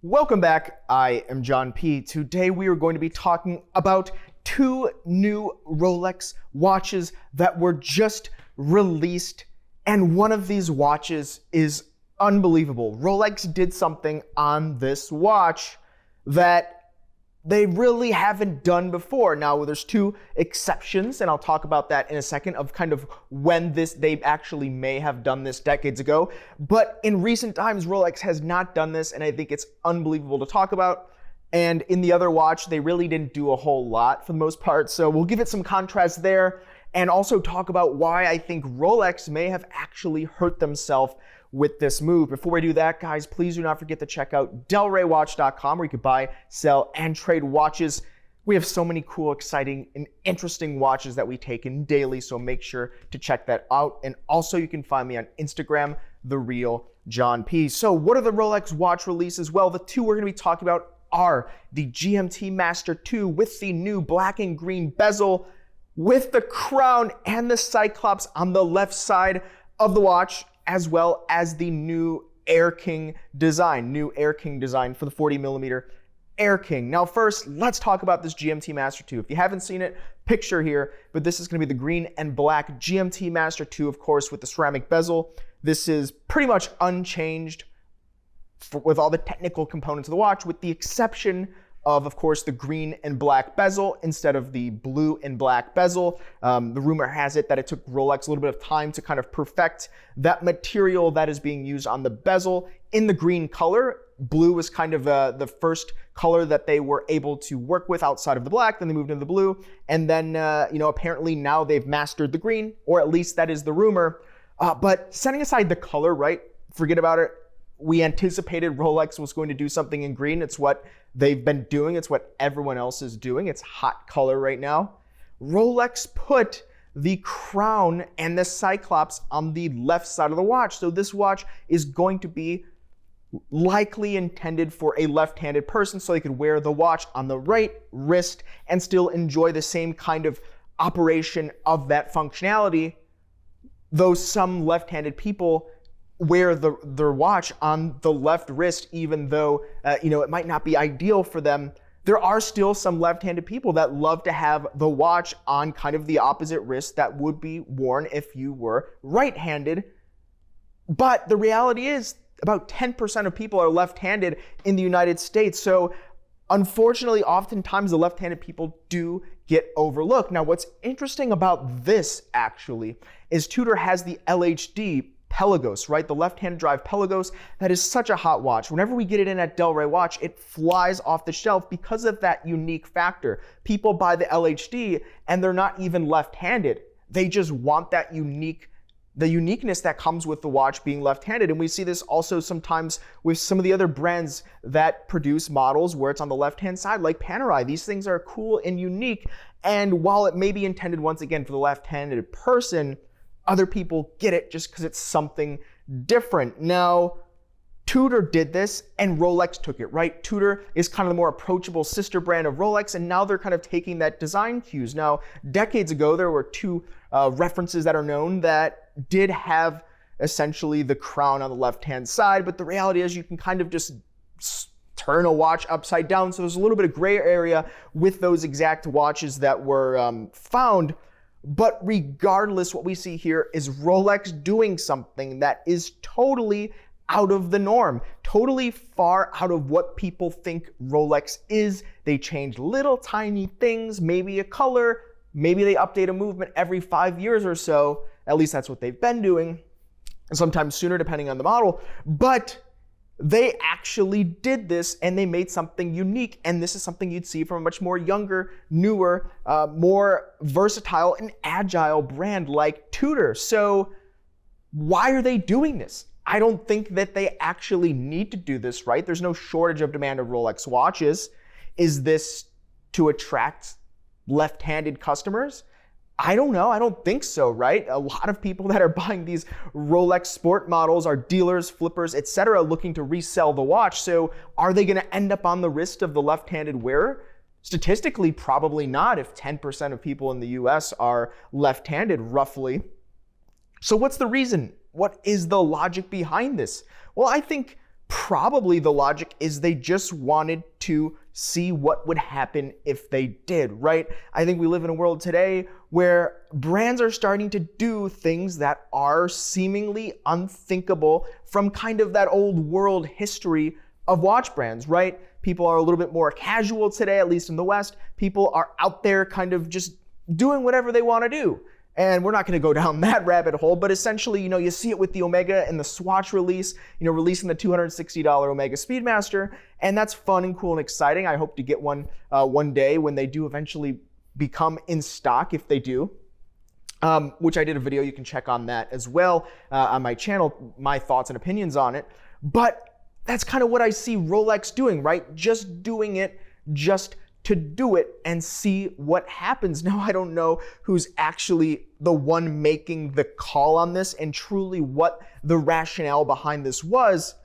Welcome back. I am John P. Today we are going to be talking about two new Rolex watches that were just released, and one of these watches is unbelievable. Rolex did something on this watch that they really haven't done before. Now, there's two exceptions, and I'll talk about that in a second, of kind of when they actually may have done this decades ago. But in recent times, Rolex has not done this, and I think it's unbelievable to talk about. And in the other watch, they really didn't do a whole lot for the most part. So we'll give it some contrast there, and also talk about why I think Rolex may have actually hurt themselves with this move. Before we do that, guys, please do not forget to check out delraywatch.com, where you can buy, sell, and trade watches. We have so many cool, exciting, and interesting watches that we take in daily, so make sure to check that out. And also, you can find me on Instagram, The Real John P. So what are the Rolex watch releases? Well, the two we're going to be talking about are the GMT Master II with the new black and green bezel, with the crown and the cyclops on the left side of the watch, as well as the new Airking design, for the 40mm Airking. Now first, let's talk about this GMT Master II. If you haven't seen it, picture here, but this is gonna be the green and black GMT Master II, of course, with the ceramic bezel. This is pretty much unchanged with all the technical components of the watch, with the exception of course, the green and black bezel instead of the blue and black bezel. The rumor has it that it took Rolex a little bit of time to kind of perfect that material that is being used on the bezel in the green color. Blue was kind of the first color that they were able to work with outside of the black. Then they moved into the blue. And then, apparently now they've mastered the green, or at least that is the rumor. But setting aside the color, right? Forget about it. We anticipated Rolex was going to do something in green. It's what they've been doing. It's what everyone else is doing. It's hot color right now. Rolex put the crown and the cyclops on the left side of the watch. So this watch is going to be likely intended for a left-handed person, so they could wear the watch on the right wrist and still enjoy the same kind of operation of that functionality, though some left-handed people wear their watch on the left wrist, even though it might not be ideal for them. There are still some left-handed people that love to have the watch on kind of the opposite wrist that would be worn if you were right-handed. But the reality is about 10% of people are left-handed in the United States. So unfortunately, oftentimes the left-handed people do get overlooked. Now, what's interesting about this actually is Tudor has the LHD Pelagos, right? The left-hand drive Pelagos, that is such a hot watch. Whenever we get it in at Del Rey Watch, it flies off the shelf because of that unique factor. People buy the LHD and they're not even left-handed. They just want that the uniqueness that comes with the watch being left-handed. And we see this also sometimes with some of the other brands that produce models where it's on the left-hand side, like Panerai. These things are cool and unique. And while it may be intended once again for the left-handed person, other people get it just because it's something different. Now, Tudor did this and Rolex took it, right? Tudor is kind of the more approachable sister brand of Rolex, and now they're kind of taking that design cues. Now, decades ago, there were two references that are known that did have essentially the crown on the left-hand side, but the reality is you can kind of just turn a watch upside down. So there's a little bit of gray area with those exact watches that were found. But regardless, what we see here is Rolex doing something that is totally out of the norm, totally far out of what people think Rolex is. They change little tiny things, maybe a color, maybe they update a movement every 5 years or so. At least that's what they've been doing, sometimes sooner depending on the model. But they actually did this and they made something unique, and this is something you'd see from a much more younger, newer, more versatile and agile brand like Tudor. So why are they doing this? I don't think that they actually need to do this, right? There's no shortage of demand of Rolex watches. Is this to attract left-handed customers? I don't know. I don't think so, right? A lot of people that are buying these Rolex sport models are dealers, flippers, etc., looking to resell the watch. So are they going to end up on the wrist of the left-handed wearer? Statistically, probably not, if 10% of people in the US are left-handed, roughly. So what's the reason? What is the logic behind this? Well, I think probably the logic is they just wanted to see what would happen if they did, right? I think we live in a world today where brands are starting to do things that are seemingly unthinkable from kind of that old world history of watch brands, right? People are a little bit more casual today, at least in the West. People are out there kind of just doing whatever they want to do. And we're not going to go down that rabbit hole, but essentially, you see it with the Omega and the Swatch release, releasing the $260 Omega Speedmaster, and that's fun and cool and exciting. I hope to get one one day when they do eventually become in stock, if they do, which I did a video. You can check on that as well on my channel, my thoughts and opinions on it. But that's kind of what I see Rolex doing, right? Just doing it just to do it and see what happens. Now, I don't know who's actually the one making the call on this and truly what the rationale behind this was,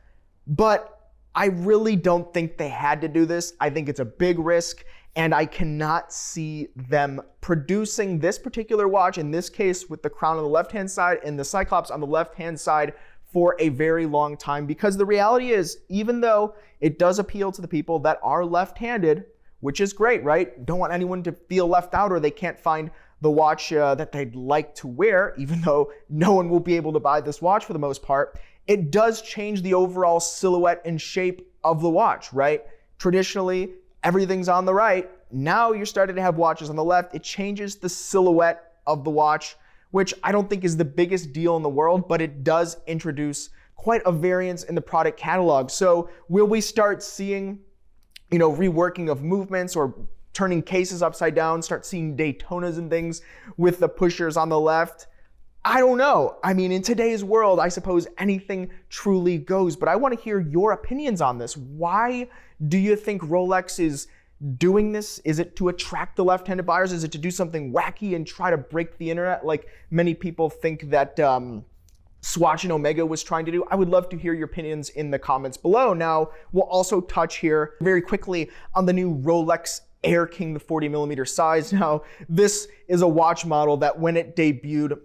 but I really don't think they had to do this. I think it's a big risk, and I cannot see them producing this particular watch, in this case with the crown on the left-hand side and the Cyclops on the left-hand side, for a very long time, because the reality is, even though it does appeal to the people that are left-handed, which is great, right? Don't want anyone to feel left out or they can't find the watch that they'd like to wear, even though no one will be able to buy this watch for the most part. It does change the overall silhouette and shape of the watch, right? Traditionally, everything's on the right. Now you're starting to have watches on the left. It changes the silhouette of the watch, which I don't think is the biggest deal in the world, but it does introduce quite a variance in the product catalog. So will we start seeing reworking of movements or turning cases upside down, start seeing Daytonas and things with the pushers on the left? I don't know. I mean, in today's world, I suppose anything truly goes, but I want to hear your opinions on this. Why do you think Rolex is doing this? Is it to attract the left-handed buyers? Is it to do something wacky and try to break the internet like many people think that Swatch and Omega was trying to do? I would love to hear your opinions in the comments below. Now, we'll also touch here very quickly on the new Rolex Airking, the 40mm size. Now, this is a watch model that when it debuted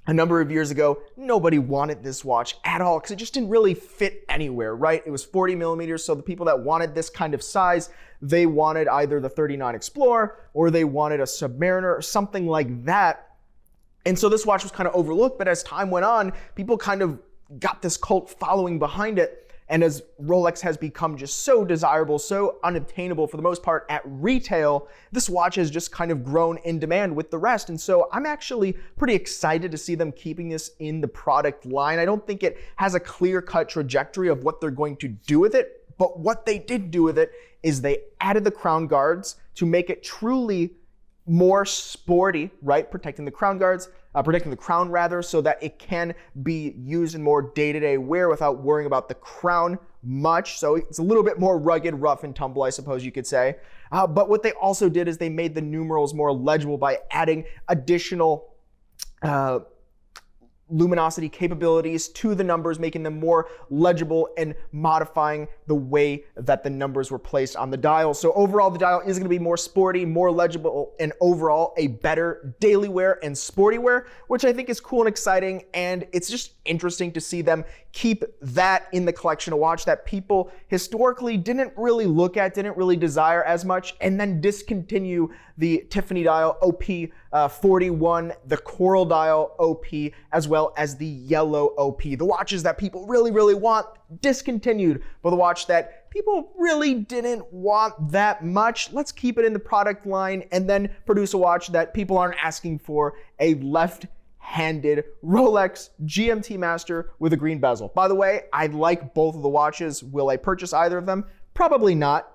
a number of years ago, nobody wanted this watch at all because it just didn't really fit anywhere, right? It was 40mm, so the people that wanted this kind of size, they wanted either the 39 Explorer or they wanted a Submariner or something like that. And so this watch was kind of overlooked, but as time went on, people kind of got this cult following behind it. And as Rolex has become just so desirable, so unobtainable for the most part at retail, this watch has just kind of grown in demand with the rest. And so I'm actually pretty excited to see them keeping this in the product line. I don't think it has a clear-cut trajectory of what they're going to do with it, but what they did do with it is they added the crown guards to make it truly more sporty, right? Protecting the crown guards, protecting the crown rather, so that it can be used in more day-to-day wear without worrying about the crown much. So it's a little bit more rugged, rough and tumble, I suppose you could say. But what they also did is they made the numerals more legible by adding additional luminosity capabilities to the numbers, making them more legible and modifying the way that the numbers were placed on the dial. So overall, the dial is going to be more sporty, more legible, and overall a better daily wear and sporty wear, which I think is cool and exciting. And it's just interesting to see them keep that in the collection, a watch that people historically didn't really look at, didn't really desire as much, and then discontinue the Tiffany dial OP41, the coral dial OP, as well as the yellow OP. The watches that people really, really want, discontinued, but the watch that people really didn't want that much, let's keep it in the product line and then produce a watch that people aren't asking for, a left-handed Rolex GMT Master with a green bezel. By the way, I like both of the watches. Will I purchase either of them? Probably not.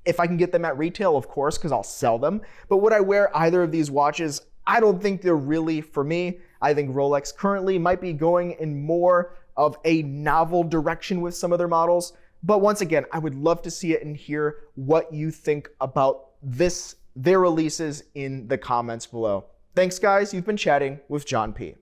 If I can get them at retail, of course, because I'll sell them. But would I wear either of these watches? I don't think they're really for me. I think Rolex currently might be going in more of a novel direction with some of their models. But once again, I would love to see it and hear what you think about their releases in the comments below. Thanks, guys. You've been chatting with John P.